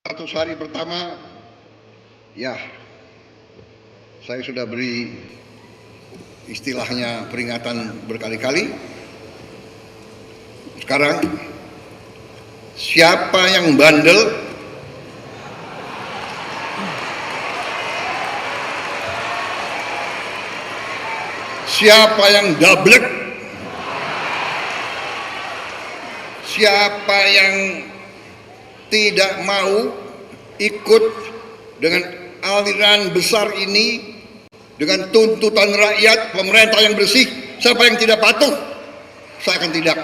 100 hari pertama, ya saya sudah beri istilahnya peringatan berkali-kali. Sekarang siapa yang bandel, siapa yang dablek, siapa yang tidak mau ikut dengan aliran besar ini, dengan tuntutan rakyat, pemerintah yang bersih, siapa yang tidak patuh, saya akan tindak.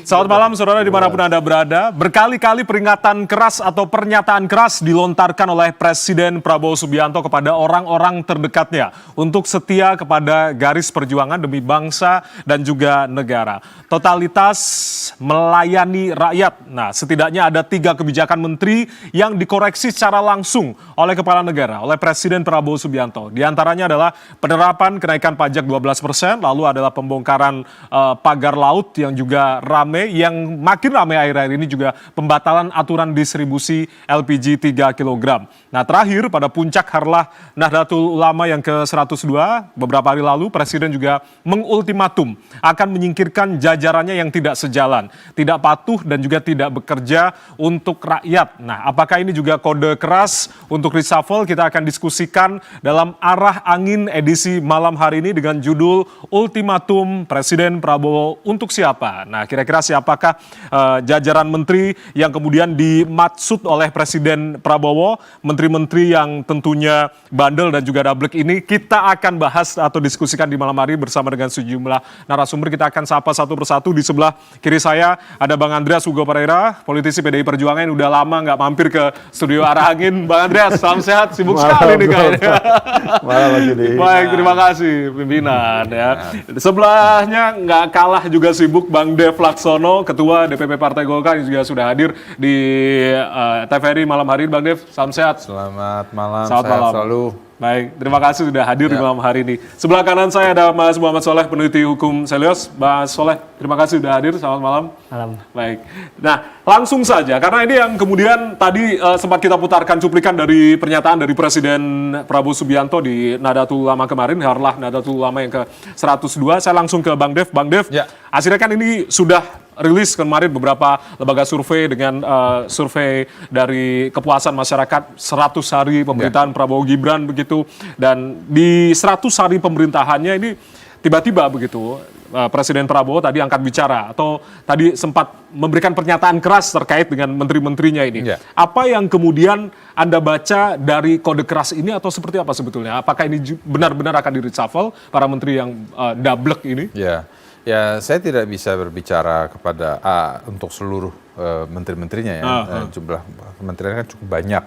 Selamat malam saudara dimanapun Anda berada. Berkali-kali peringatan keras atau pernyataan keras dilontarkan oleh Presiden Prabowo Subianto kepada orang-orang terdekatnya untuk setia kepada garis perjuangan demi bangsa dan juga negara. Totalitas melayani rakyat. Nah, setidaknya ada 3 kebijakan menteri yang dikoreksi secara langsung oleh Kepala Negara, oleh Presiden Prabowo Subianto. Di antaranya adalah penerapan kenaikan pajak 12%, lalu adalah pembongkaran pagar laut yang juga ramai, yang makin ramai akhir-akhir ini juga pembatalan aturan distribusi LPG 3 kg. Nah, terakhir pada puncak Harlah Nahdlatul Ulama yang ke-102 beberapa hari lalu, Presiden juga mengultimatum akan menyingkirkan jajarannya yang tidak sejalan, tidak patuh dan juga tidak bekerja untuk rakyat. Nah, apakah ini juga kode keras untuk reshuffle? Kita akan diskusikan dalam Arah Angin edisi malam hari ini dengan judul Ultimatum Presiden Prabowo untuk siapa? Nah, kira-kira siapakah jajaran menteri yang kemudian dimaksud oleh Presiden Prabowo, menteri-menteri yang tentunya bandel dan juga dablek ini? Kita akan bahas atau diskusikan di malam hari bersama dengan sejumlah narasumber. Kita akan sapa satu persatu. Di sebelah kiri saya ada Bang Andreas Hugo Pereira, politisi PDI Perjuangan yang udah lama nggak mampir ke studio Arah Angin. Bang Andreas, salam sehat, sibuk sekali nih kayaknya. Malam Mas Yudi. Baik, terima kasih pimpinan ya. Sebelahnya nggak kalah juga sibuk Bang Dev Laksono, Ketua DPP Partai Golkar yang juga sudah hadir di TVRI malam hari. Bang Dev, salam sehat. Selamat malam, Selamat sehat malam. selalu. Baik, terima kasih sudah hadir di malam hari ini. Sebelah kanan saya ada Mas Muhammad Soleh, peneliti hukum Selios. Mas Soleh, terima kasih sudah hadir. Selamat malam. Malam. Baik. Nah, langsung saja, karena ini yang kemudian tadi sempat kita putarkan cuplikan dari pernyataan dari Presiden Prabowo Subianto di Nahdlatul Ulama kemarin, Harlah Nahdlatul Ulama yang ke-102. Saya langsung ke Bang Dev. Bang Dev, hasilnya kan ini sudah rilis kemarin beberapa lembaga survei dengan survei dari kepuasan masyarakat 100 hari pemerintahan Prabowo Gibran begitu, dan di 100 hari pemerintahannya ini tiba-tiba begitu Presiden Prabowo tadi angkat bicara atau tadi sempat memberikan pernyataan keras terkait dengan menteri-menterinya ini. Apa yang kemudian Anda baca dari kode keras ini atau seperti apa sebetulnya? Apakah ini benar-benar akan di-reshuffle para menteri yang dablek ini? Ya, saya tidak bisa berbicara kepada untuk seluruh menteri-menterinya ya. Jumlah kementerian kan cukup banyak.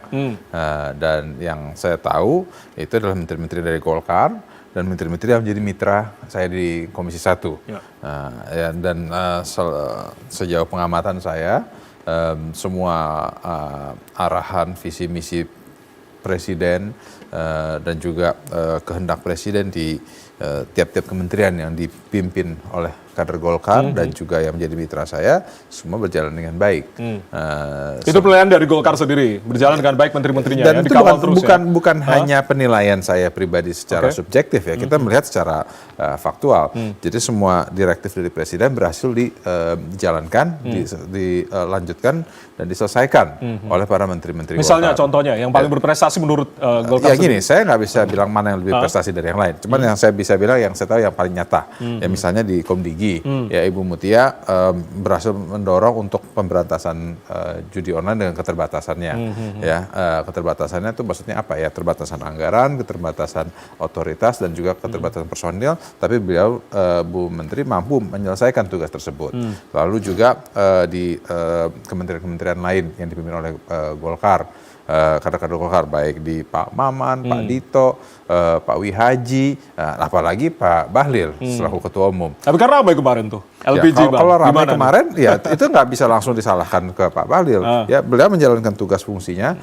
Dan yang saya tahu itu adalah menteri-menteri dari Golkar dan menteri-menteri yang menjadi mitra saya di Komisi 1. Ya. Dan sejauh pengamatan saya, semua arahan visi misi Presiden dan juga kehendak Presiden di tiap-tiap kementerian yang dipimpin oleh kader Golkar dan juga yang menjadi mitra saya, semua berjalan dengan baik. Itu penilaian dari Golkar sendiri, berjalan dengan baik menteri-menterinya Dan ya, itu dikawal terus bukan hanya penilaian saya pribadi secara subjektif ya, kita melihat secara faktual. Jadi semua direktif dari Presiden berhasil dijalankan, dilanjutkan dan diselesaikan oleh para menteri-menteri Misalnya Golkar. contohnya yang paling berprestasi menurut Golkar Ya gini, sendiri. saya nggak bisa bilang mana yang lebih prestasi dari yang lain. Cuman yang saya bisa bilang, yang saya tahu yang paling nyata. Ya misalnya di Komdigi, ya Ibu Mutia berhasil mendorong untuk pemberantasan judi online dengan keterbatasannya. Ya, keterbatasannya itu maksudnya apa ya? Keterbatasan anggaran, keterbatasan otoritas dan juga keterbatasan personil. Tapi beliau, Bu Menteri, mampu menyelesaikan tugas tersebut. Lalu juga di kementerian-kementerian lain yang dipimpin oleh Golkar. Kader-kader Golkar, baik di Pak Maman, Pak Dito, Pak Wihaji, apalagi Pak Bahlil selaku Ketua Umum. Tapi kan ramai kemarin tuh, LPG Ya, kalau ramai Gimana nih? kemarin, ya itu nggak bisa langsung disalahkan ke Pak Bahlil. Ya, beliau menjalankan tugas fungsinya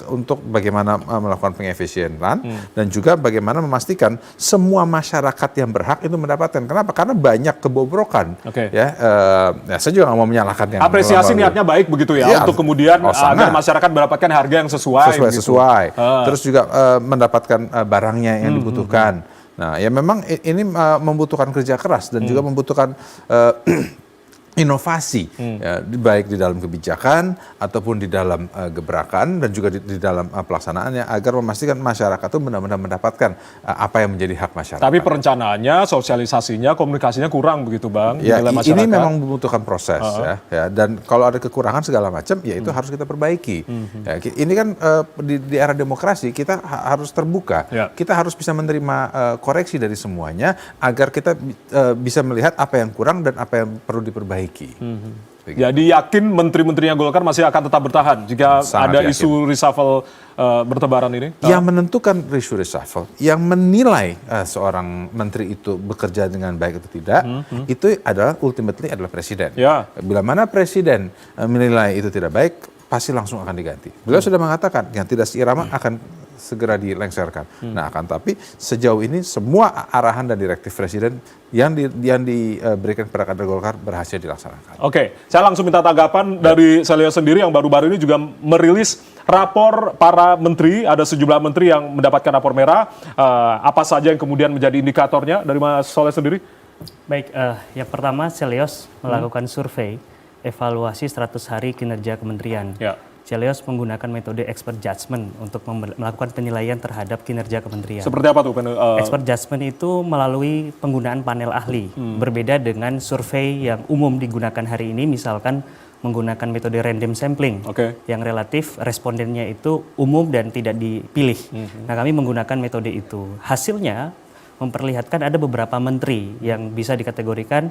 untuk bagaimana melakukan pengefisienan dan juga bagaimana memastikan semua masyarakat yang berhak itu mendapatkan. Kenapa? Karena banyak kebobrokan. Ya, saya juga nggak mau menyalahkan yang apresiasi niatnya baik begitu ya, Ya, untuk kemudian agar masyarakat mendapatkan harga yang sesuai. Sesuai. Terus juga mendapatkan barangnya yang dibutuhkan. Nah, ya memang ini membutuhkan kerja keras dan juga membutuhkan inovasi, ya, baik di dalam kebijakan ataupun di dalam gebrakan dan juga di dalam pelaksanaannya, agar memastikan masyarakat itu benar-benar mendapatkan apa yang menjadi hak masyarakat. Tapi perencanaannya, sosialisasinya, komunikasinya kurang begitu Bang. Ya, di ini memang membutuhkan proses ya. Dan kalau ada kekurangan segala macam, ya itu harus kita perbaiki. Ya, ini kan di era demokrasi kita harus terbuka. Kita harus bisa menerima koreksi dari semuanya agar kita bisa melihat apa yang kurang dan apa yang perlu diperbaiki. Jadi yakin menteri-menterinya Golkar masih akan tetap bertahan jika Sangat ada yakin. isu reshuffle bertebaran ini? Yang menentukan isu reshuffle, yang menilai seorang menteri itu bekerja dengan baik atau tidak, itu adalah ultimately adalah Presiden. Bila mana Presiden menilai itu tidak baik, pasti langsung akan diganti. Beliau sudah mengatakan yang tidak seirama akan segera dilengsarkan. Nah, akan tapi sejauh ini semua arahan dan direktif Presiden yang diberikan kepada kader Golkar berhasil dilaksanakan. Oke, saya langsung minta tanggapan dari Selyo sendiri yang baru-baru ini juga merilis rapor para menteri. Ada sejumlah menteri yang mendapatkan rapor merah. Apa saja yang kemudian menjadi indikatornya dari Mas Soleh sendiri? Baik, yang pertama Celios melakukan survei evaluasi 100 hari kinerja kementerian. Celios menggunakan metode expert judgment untuk melakukan penilaian terhadap kinerja kementerian. Seperti apa tuh? Expert judgment itu melalui penggunaan panel ahli. Berbeda dengan survei yang umum digunakan hari ini, misalkan menggunakan metode random sampling. Yang relatif respondennya itu umum dan tidak dipilih. Nah, kami menggunakan metode itu. Hasilnya memperlihatkan ada beberapa menteri yang bisa dikategorikan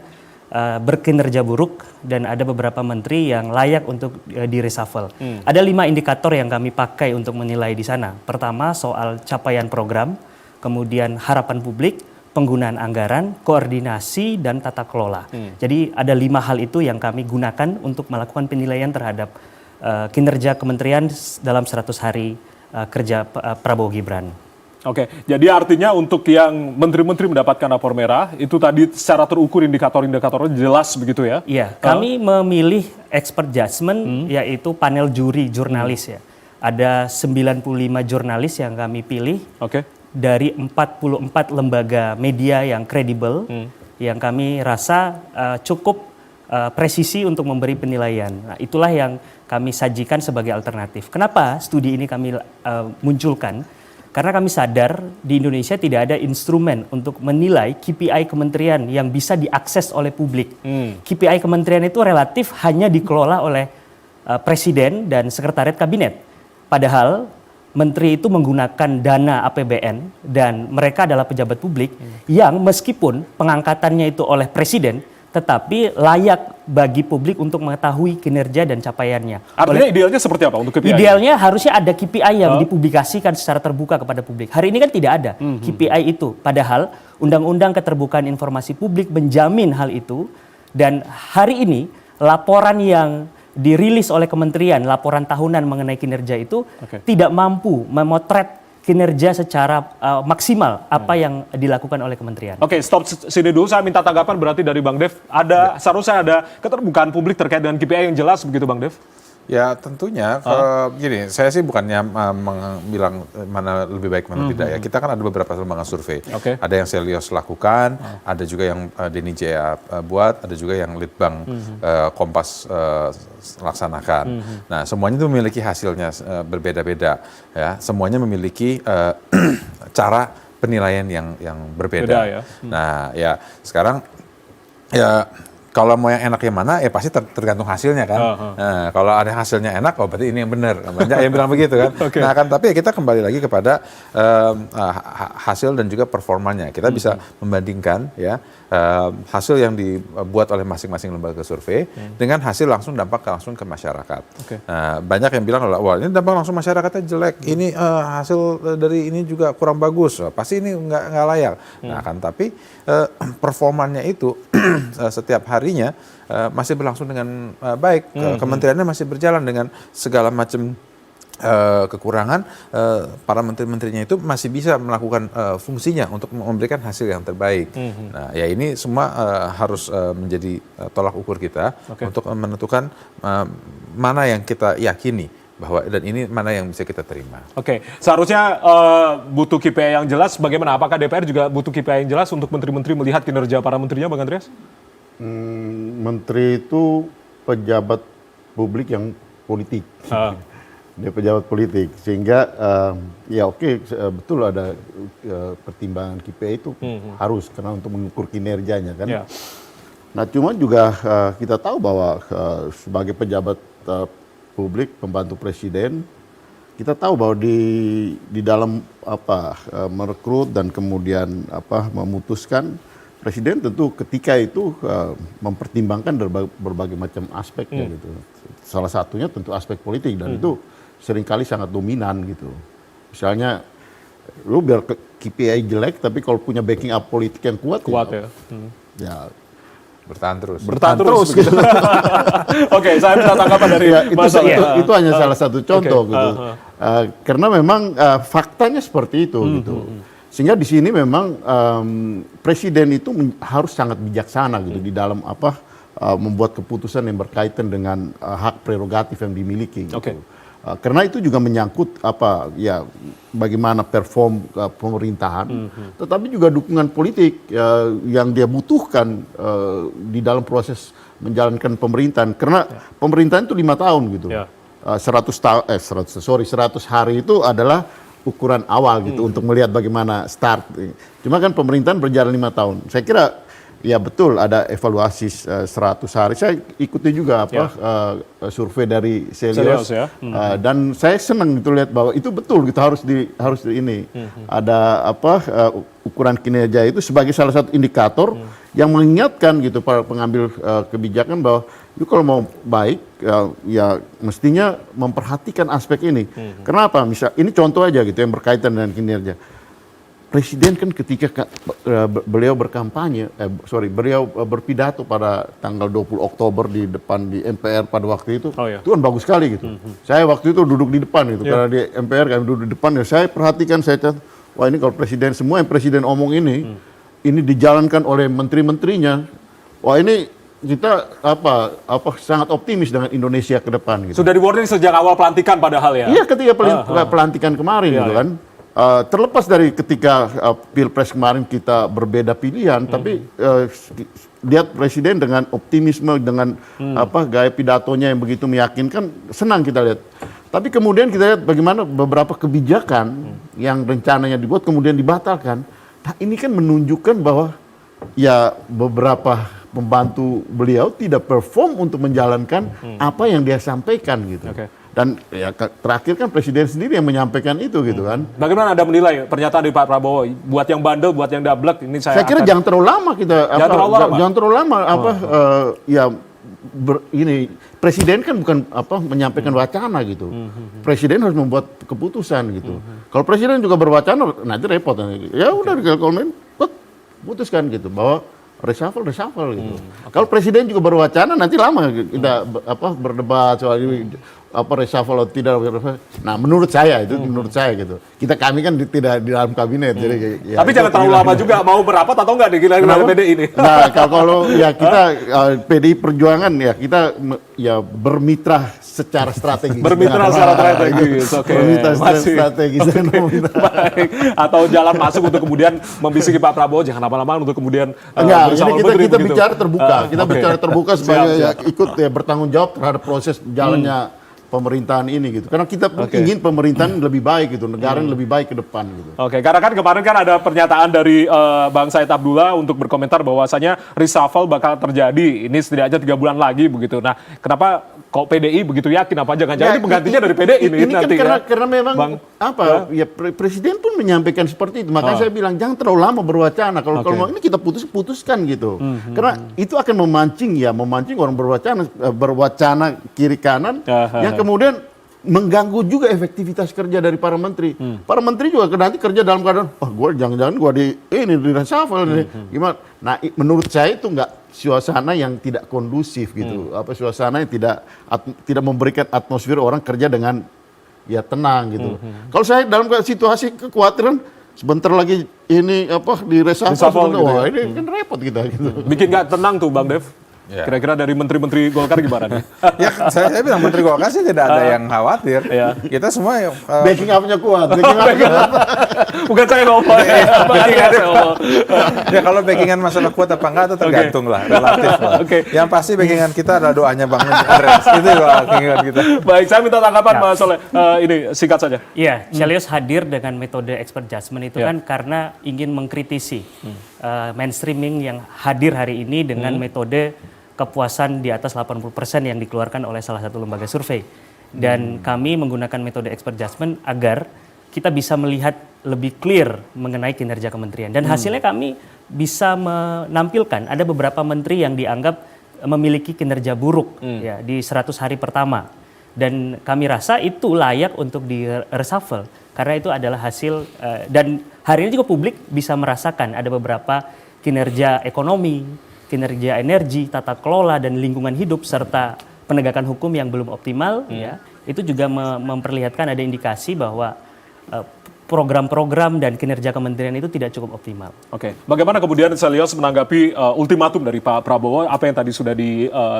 berkinerja buruk dan ada beberapa menteri yang layak untuk di reshuffle. Ada 5 indikator yang kami pakai untuk menilai di sana. Pertama, soal capaian program, kemudian harapan publik, penggunaan anggaran, koordinasi, dan tata kelola. Jadi ada 5 hal itu yang kami gunakan untuk melakukan penilaian terhadap kinerja kementerian dalam 100 hari kerja Prabowo Gibran. Oke, jadi artinya untuk yang menteri-menteri mendapatkan rapor merah, itu tadi secara terukur indikator-indikatornya jelas begitu ya? Iya, kami memilih expert judgment, yaitu panel juri jurnalis ya. Ada 95 jurnalis yang kami pilih dari 44 lembaga media yang kredibel, yang kami rasa cukup presisi untuk memberi penilaian. Nah, itulah yang kami sajikan sebagai alternatif. Kenapa studi ini kami munculkan? Karena kami sadar di Indonesia tidak ada instrumen untuk menilai KPI kementerian yang bisa diakses oleh publik. KPI kementerian itu relatif hanya dikelola oleh Presiden dan Sekretariat Kabinet. Padahal menteri itu menggunakan dana APBN dan mereka adalah pejabat publik yang meskipun pengangkatannya itu oleh Presiden, tetapi layak bagi publik untuk mengetahui kinerja dan capaiannya. Artinya idealnya seperti apa untuk KPI? Idealnya harusnya ada KPI yang dipublikasikan secara terbuka kepada publik. Hari ini kan tidak ada KPI itu. Padahal Undang-Undang Keterbukaan Informasi Publik menjamin hal itu. Dan hari ini laporan yang dirilis oleh kementerian, laporan tahunan mengenai kinerja itu tidak mampu memotret kinerja secara maksimal apa yang dilakukan oleh kementerian. Oke, stop sini dulu. Saya minta tanggapan berarti dari Bang Dev. Seharusnya ada keterbukaan publik terkait dengan KPI yang jelas begitu, Bang Dev? Ya tentunya, gini, saya sih bukannya bilang mana lebih baik mana tidak ya. Kita kan ada beberapa lembaga survei. Ada yang Selios lakukan, ada juga yang Denny Jaya buat, ada juga yang Litbang Kompas laksanakan. Nah semuanya itu memiliki hasilnya berbeda-beda. Ya, semuanya memiliki cara penilaian yang berbeda. Beda, ya. Nah ya sekarang ya. Kalau mau yang enak yang mana, ya pasti tergantung hasilnya kan. Nah, kalau ada hasilnya enak, oh berarti ini yang benar. Banyak yang bilang begitu kan. Nah kan, tapi ya kita kembali lagi kepada hasil dan juga performanya. Kita bisa membandingkan ya hasil yang dibuat oleh masing-masing lembaga survei dengan hasil dampak langsung ke masyarakat. Nah, banyak yang bilang, wah ini dampak langsung masyarakatnya jelek. Ini hasil dari ini juga kurang bagus. Pasti ini nggak layak. Nah kan, tapi performanya itu setiap harinya masih berlangsung dengan baik. Kementeriannya masih berjalan dengan segala macam kekurangan, para menteri-menterinya itu masih bisa melakukan fungsinya untuk memberikan hasil yang terbaik. Nah, ya ini semua harus menjadi tolak ukur kita untuk menentukan mana yang kita yakini bahwa dan ini mana yang bisa kita terima. Seharusnya butuh KPI yang jelas. Bagaimana? Apakah DPR juga butuh KPI yang jelas untuk menteri-menteri melihat kinerja para menterinya, Bang Andreas? Menteri itu pejabat publik yang politik. Dia pejabat politik, sehingga ya betul ada pertimbangan KPI itu harus karena untuk mengukur kinerjanya kan. Nah cuma juga kita tahu bahwa sebagai pejabat publik pembantu presiden, kita tahu bahwa di dalam merekrut dan kemudian memutuskan, presiden tentu ketika itu mempertimbangkan berbagai macam aspek gitu. Salah satunya tentu aspek politik dan itu seringkali sangat dominan gitu. Misalnya lu biar KPI jelek tapi kalau punya backing up politik yang kuat ya bertahan terus. Bertahan terus gitu. Saya minta tanggapan dari itu hanya salah satu contoh gitu. Karena memang faktanya seperti itu gitu. Sehingga di sini memang presiden itu harus sangat bijaksana gitu di dalam membuat keputusan yang berkaitan dengan hak prerogatif yang dimiliki gitu. Karena itu juga menyangkut bagaimana perform pemerintahan, tetapi juga dukungan politik yang dia butuhkan di dalam proses menjalankan pemerintahan. Karena pemerintahan itu 5 tahun gitu. 100 hari itu adalah ukuran awal gitu untuk melihat bagaimana start. Cuma kan pemerintahan berjalan 5 tahun. Saya kira ya betul ada evaluasi 100 hari. Saya ikuti juga survei dari Selios dan saya senang itu lihat bahwa itu betul gitu harus ada ukuran kinerja itu sebagai salah satu indikator yang mengingatkan gitu para pengambil kebijakan bahwa kalau mau baik ya mestinya memperhatikan aspek ini. Kenapa? Misal ini contoh aja gitu yang berkaitan dengan kinerja. Presiden kan ketika beliau berpidato pada tanggal 20 Oktober di depan di MPR pada waktu itu, itu kan bagus sekali gitu. Saya waktu itu duduk di depan gitu, karena di MPR kan duduk di depan ya. Saya perhatikan, saya catat, wah ini kalau presiden semua yang presiden omong ini dijalankan oleh menteri-menterinya, wah ini kita sangat optimis dengan Indonesia ke depan gitu. Sudah di warning sejak awal pelantikan padahal ya? Iya, ketika pelantikan kemarin gitu kan. Terlepas dari ketika Pilpres kemarin kita berbeda pilihan, tapi lihat presiden dengan optimisme, dengan gaya pidatonya yang begitu meyakinkan, senang kita lihat. Tapi kemudian kita lihat bagaimana beberapa kebijakan yang rencananya dibuat kemudian dibatalkan. Nah ini kan menunjukkan bahwa ya beberapa pembantu beliau tidak perform untuk menjalankan apa yang dia sampaikan gitu. Dan ya terakhir kan presiden sendiri yang menyampaikan itu gitu kan. Bagaimana Anda menilai pernyataan dari Pak Prabowo? Buat yang bandel, buat yang dablek, ini saya kira jangan terlalu lama kita. Jangan terlalu lama ini presiden kan bukan menyampaikan wacana gitu. Presiden harus membuat keputusan gitu. Kalau presiden juga berwacana nanti repot. Ya udah kalau main putuskan gitu bahwa reshuffle gitu. Kalau presiden juga berwacana nanti lama kita berdebat soal ini reshuffle atau tidak. Nah, menurut saya gitu. Kami kan tidak di dalam kabinet jadi ya, tapi jangan terlalu lama juga, mau berapat atau enggak nih kira-kira PDI ini. Nah, kalau ya kita PDI Perjuangan ya kita ya bermitra secara strategis. Bermitra secara strategis. Oke. Bermitra secara strategis. Baik. Atau jalan masuk untuk kemudian membisiki Pak Prabowo, jangan lama-lama untuk kemudian enggak, bersama ini menteri kita begitu. bicara terbuka. Kita Oke. bicara terbuka sebagai Siap. ya, ikut ya bertanggung jawab terhadap proses jalannya pemerintahan ini gitu. Karena kita ingin pemerintahan lebih baik gitu, negara yang lebih baik ke depan gitu. Oke, karena kan kemarin kan ada pernyataan dari Bang Said Abdullah untuk berkomentar bahwasanya reshuffle bakal terjadi. Ini setidaknya 3 bulan lagi begitu. Nah, kenapa kok PDI begitu yakin? Apa jangan-jangan ini penggantinya dari PDI ini kan nanti karena memang presiden pun menyampaikan seperti itu. Makanya saya bilang jangan terlalu lama berwacana. Kalau mau ini kita putuskan gitu. Karena itu akan memancing orang berwacana kiri kanan yang kemudian mengganggu juga efektivitas kerja dari para menteri. Para menteri juga nanti kerja dalam keadaan, jangan-jangan di reshuffle gimana? Nah, menurut saya itu nggak suasana yang tidak kondusif gitu. Suasana yang tidak memberikan atmosfer orang kerja dengan ya tenang gitu. Kalau saya dalam situasi kekhawatiran sebentar lagi ini di reshuffle, gitu ya. ini kan repot kita gitu. bikin nggak tenang tuh Bang Dev. Ya. Kira-kira dari menteri-menteri Golkar gimana nih? Ya, saya bilang Menteri Golkar sih tidak ada yang khawatir. Kita semua Backing up-nya kuat. Bukan saya ngomong. ya kalau backingan masalah kuat apa enggak itu tergantung lah, relatif lah. Yang pasti backingan kita adalah doanya Bang Andreas. Itu backingan kita. Baik, saya minta tanggapan Mas Soleh. Ini singkat saja. Iya, Chelios hadir dengan metode expert judgment itu kan karena ingin mengkritisi mainstreaming yang hadir hari ini dengan metode kepuasan di atas 80% yang dikeluarkan oleh salah satu lembaga survei. Dan kami menggunakan metode expert judgment agar kita bisa melihat lebih clear mengenai kinerja kementerian. Dan hasilnya kami bisa menampilkan ada beberapa menteri yang dianggap memiliki kinerja buruk ya di 100 hari pertama. Dan kami rasa itu layak untuk di reshuffle karena itu adalah hasil dan hari ini juga publik bisa merasakan ada beberapa kinerja ekonomi, kinerja energi, tata kelola dan lingkungan hidup serta penegakan hukum yang belum optimal ya. Itu juga memperlihatkan ada indikasi bahwa program-program dan kinerja kementerian itu tidak cukup optimal. Oke, bagaimana kemudian Chelios menanggapi ultimatum dari Pak Prabowo apa yang tadi sudah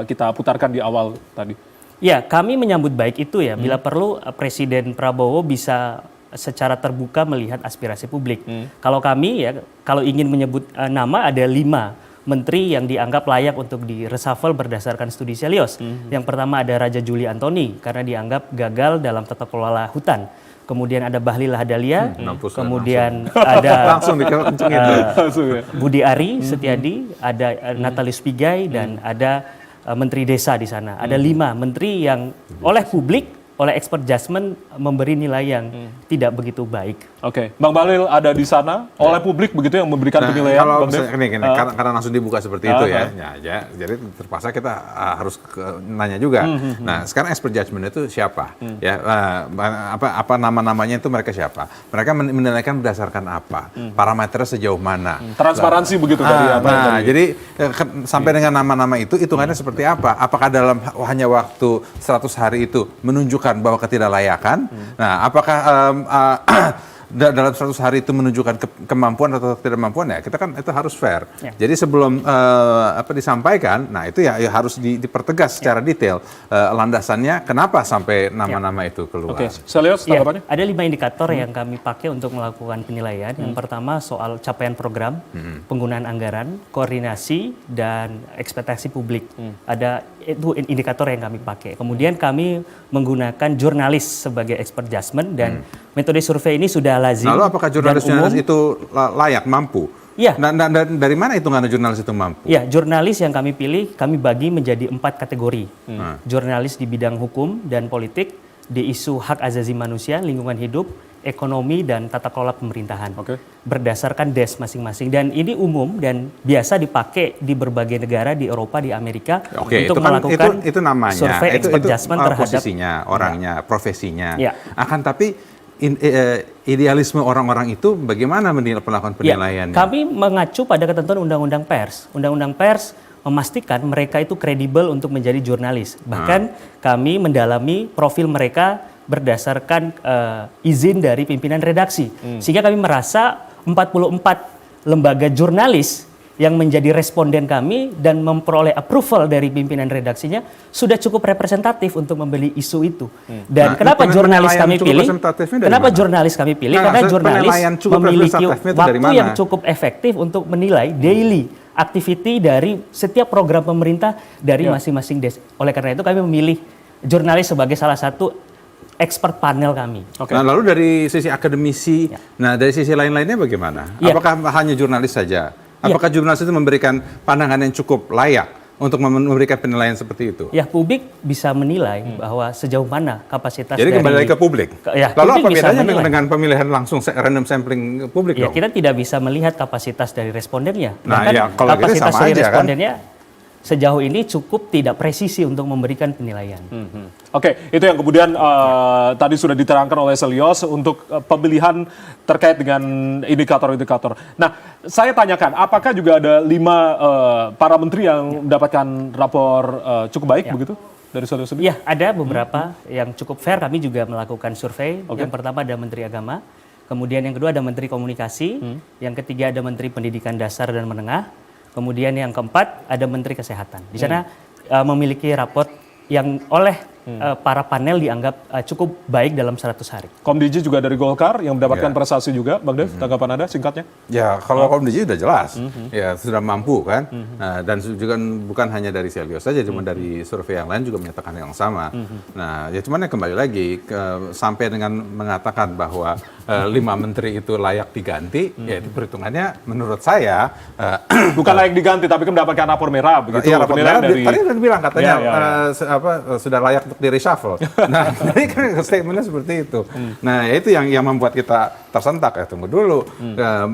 kita putarkan di awal tadi? Ya, kami menyambut baik itu ya. Bila perlu Presiden Prabowo bisa secara terbuka melihat aspirasi publik. Kalau kami ya, kalau ingin menyebut nama ada 5 menteri yang dianggap layak untuk di reshuffle berdasarkan studi Chelios. Yang pertama ada Raja Juli Antoni karena dianggap gagal dalam tata kelola hutan. Kemudian ada Bahlil Lahadalia, kemudian ada langsung dikencengin. Budi Ari Setiadi, ada Natalius Pigai dan ada Menteri Desa di sana. Ada 5 menteri yang oleh publik, oleh expert judgment memberi nilai yang tidak begitu baik. Oke, Bang Bahlil ada di sana oleh publik begitu yang memberikan penilaian. Kalau Bang Dev? karena langsung dibuka seperti itu ya, jadi terpaksa kita harus nanya juga. Nah, sekarang expert judgment itu siapa? Ya, apa nama-namanya itu mereka siapa? Mereka menilaikan berdasarkan apa? Parameternya sejauh mana? Transparansi begitu tadi. Jadi sampai dengan nama-nama itu hitungannya seperti apa? Apakah dalam hanya waktu 100 hari itu menunjukkan bahwa ketidaklayakan? Nah, apakah dalam 100 hari itu menunjukkan kemampuan atau ketidakmampuan ya kita kan itu harus fair. Jadi sebelum disampaikan, nah itu ya harus dipertegas secara detail landasannya kenapa sampai nama-nama itu keluar. Oke, Chelios tanggapannya? Ada 5 indikator yang kami pakai untuk melakukan penilaian. Yang pertama soal capaian program, penggunaan anggaran, koordinasi dan ekspektasi publik. Ada itu indikator yang kami pakai. Kemudian kami menggunakan jurnalis sebagai expert judgment dan metode survei ini sudah lazim. Lalu apakah jurnalis itu layak, mampu? Iya. Dan dari mana hitungan jurnalis itu mampu? Ya, jurnalis yang kami pilih kami bagi menjadi 4 kategori. Jurnalis di bidang hukum dan politik, di isu hak asasi manusia, lingkungan hidup, ekonomi dan tata kelola pemerintahan berdasarkan DES masing-masing, dan ini umum dan biasa dipakai di berbagai negara di Eropa, di Amerika untuk melakukan itu namanya survei expert judgment terhadap posisinya, orangnya, profesinya. Akan tapi idealisme orang-orang itu bagaimana melakukan penilaiannya? Kami mengacu pada ketentuan Undang-Undang Pers. Undang-Undang Pers memastikan mereka itu kredibel untuk menjadi jurnalis. Bahkan kami mendalami profil mereka berdasarkan izin dari pimpinan redaksi. Sehingga kami merasa 44 lembaga jurnalis yang menjadi responden kami dan memperoleh approval dari pimpinan redaksinya sudah cukup representatif untuk membeli isu itu. Dan kenapa jurnalis kami pilih? Kenapa jurnalis kami pilih? Karena jurnalis memiliki waktu yang cukup efektif untuk menilai daily activity dari setiap program pemerintah dari masing-masing des. Oleh karena itu kami memilih jurnalis sebagai salah satu expert panel kami. Nah, lalu dari sisi akademisi, nah dari sisi lain-lainnya bagaimana? Apakah hanya jurnalis saja? Apakah jurnalis itu memberikan pandangan yang cukup layak untuk memberikan penilaian seperti itu? Ya, publik bisa menilai bahwa sejauh mana kapasitas. Jadi kembali lagi ke publik. Ya, lalu publik apa bedanya dengan pemilihan langsung random sampling publik dong? Kita tidak bisa melihat kapasitas dari respondennya. Nah, bahkan kalau kapasitas gitu sama dari aja, respondennya sejauh ini cukup tidak presisi untuk memberikan penilaian. Oke, itu yang kemudian tadi sudah diterangkan oleh Selyos untuk pemilihan terkait dengan indikator-indikator. Nah, saya tanyakan, apakah juga ada 5 para menteri yang mendapatkan rapor cukup baik begitu dari Selyos? Iya, ada beberapa yang cukup fair. Kami juga melakukan survei. Yang pertama ada Menteri Agama, kemudian yang kedua ada Menteri Komunikasi, yang ketiga ada Menteri Pendidikan Dasar dan Menengah, kemudian yang keempat ada Menteri Kesehatan. Di sana memiliki raport yang oleh para panel dianggap cukup baik dalam 100 hari. Komdiji juga dari Golkar yang mendapatkan prestasi juga, Bang Dev, tanggapan Anda singkatnya? Ya, kalau Komdiji sudah jelas, ya sudah mampu kan, dan juga bukan hanya dari Selyos saja, cuma dari survei yang lain juga menyatakan yang sama. Nah, ya cuman ya kembali lagi sampai dengan mengatakan bahwa 5 menteri itu layak diganti, ya itu perhitungannya menurut saya bukan layak diganti, tapi mendapatkan rapor merah begitu. Ya, rapor merah dari, tadi udah bilang katanya sudah layak untuk di reshuffle. Nah, jadi kan statementnya seperti itu. Nah, itu yang membuat kita tersentak ya. Tunggu dulu,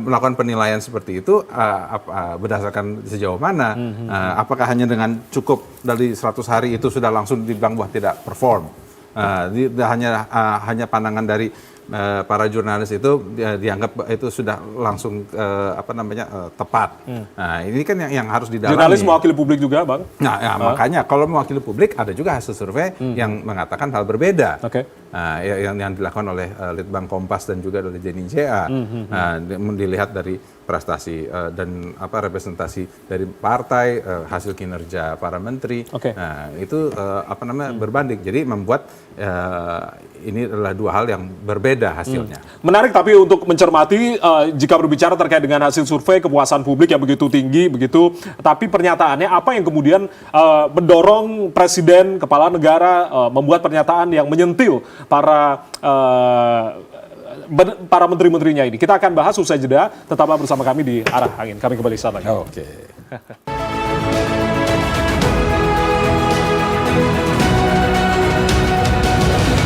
melakukan penilaian seperti itu berdasarkan sejauh mana? Apakah hanya dengan cukup dari 100 hari itu sudah langsung dibilang bahwa tidak perform? Hanya pandangan dari para jurnalis itu dianggap itu sudah langsung tepat. Nah, ini kan yang harus didalami. Jurnalis mewakili publik juga, Bang. Nah, ya, makanya kalau mewakili publik ada juga hasil survei yang mengatakan hal berbeda. Yang dilakukan oleh Litbang Kompas dan juga oleh Denny JA. Dilihat dari prestasi dan representasi dari partai, hasil kinerja para menteri. Nah, itu berbanding. Jadi membuat ini adalah 2 hal yang berbeda hasilnya. Menarik, tapi untuk mencermati jika berbicara terkait dengan hasil survei kepuasan publik yang begitu tinggi begitu, tapi pernyataannya apa yang kemudian mendorong presiden, kepala negara membuat pernyataan yang menyentil para menteri-menterinya ini. Kita akan bahas usai jeda. Tetaplah bersama kami di Arah Angin. Kami kembali saat lagi.